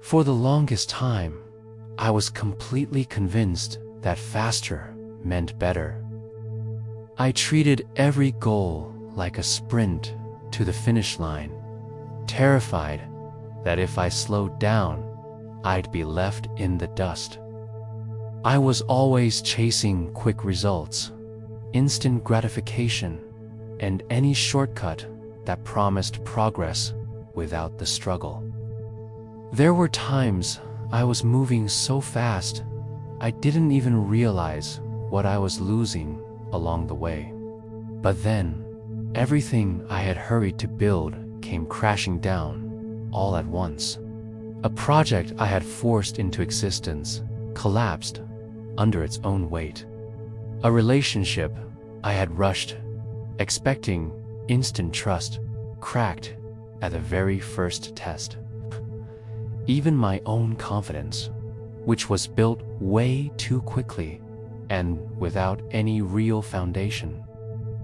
For the longest time, I was completely convinced that faster meant better. I treated every goal like a sprint to the finish line, terrified that if I slowed down, I'd be left in the dust. I was always chasing quick results, instant gratification, and any shortcut that promised progress without the struggle. There were times I was moving so fast, I didn't even realize what I was losing along the way. But then, everything I had hurried to build came crashing down all at once. A project I had forced into existence collapsed under its own weight. A relationship I had rushed, expecting instant trust, cracked at the very first test. Even my own confidence, which was built way too quickly and without any real foundation,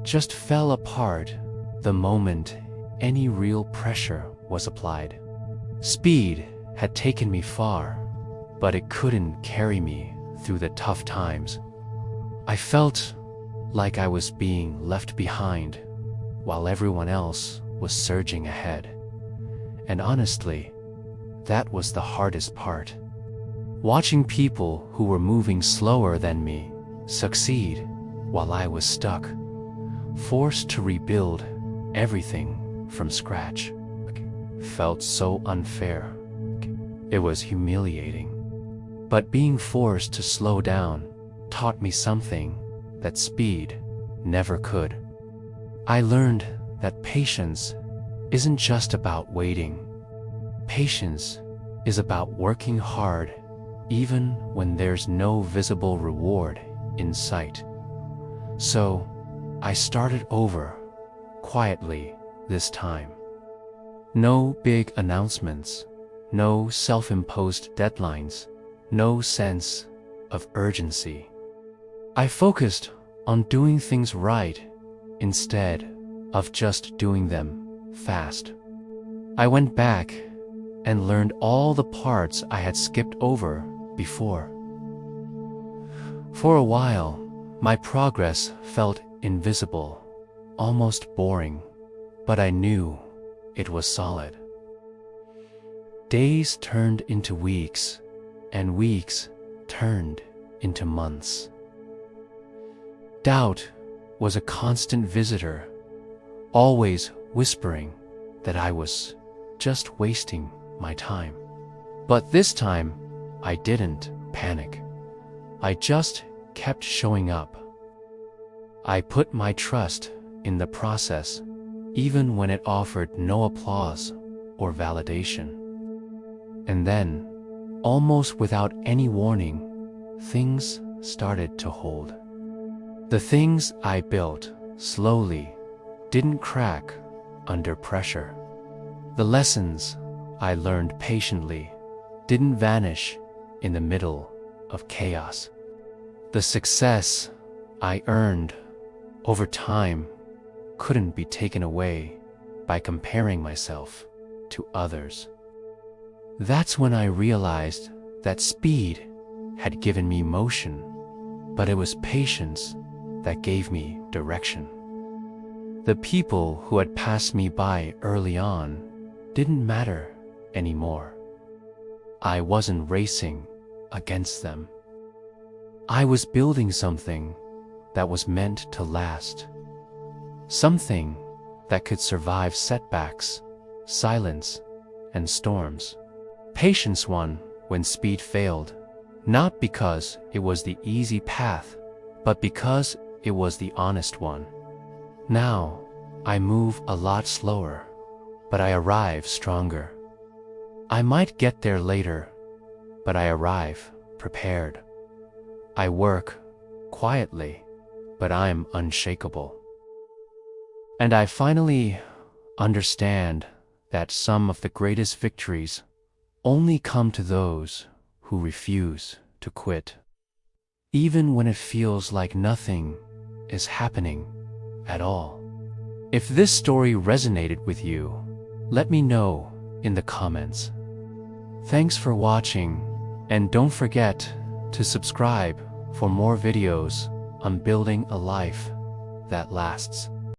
just fell apart the moment any real pressure was applied. Speed had taken me far, but it couldn't carry me through the tough times. I felt like I was being left behind while everyone else was surging ahead. And honestly, that was the hardest part. Watching people who were moving slower than me succeed while I was stuck, forced to rebuild everything from scratch, felt so unfair. It was humiliating. But being forced to slow down taught me something that speed never could. I learned that patience isn't just about waiting. Patience is about working hard even when there's no visible reward in sight. So I started over, quietly this time. No big announcements, no self-imposed deadlines, no sense of urgency. I focused on doing things right instead of just doing them fast. I went back and learned all the parts I had skipped over before. For a while, my progress felt invisible, almost boring, but I knew it was solid. Days turned into weeks, and weeks turned into months. Doubt was a constant visitor, always whispering that I was just wasting my time. But this time, I didn't panic. I just kept showing up. I put my trust in the process, even when it offered no applause or validation. And then, almost without any warning, things started to hold. The things I built slowly didn't crack under pressure. The lessons I learned patiently didn't vanish in the middle of chaos. The success I earned over time couldn't be taken away by comparing myself to others. That's when I realized that speed had given me motion, but it was patience that gave me direction. The people who had passed me by early on didn't matter anymore. I wasn't racing against them. I was building something that was meant to last. Something that could survive setbacks, silence, and storms. Patience won when speed failed, not because it was the easy path, but because it was the honest one. Now, I move a lot slower, but I arrive stronger. I might get there later, but I arrive prepared. I work quietly, but I'm unshakable. And I finally understand that some of the greatest victories only come to those who refuse to quit, even when it feels like nothing is happening at all. If this story resonated with you, let me know in the comments. Thanks for watching, and don't forget to subscribe for more videos on building a life that lasts.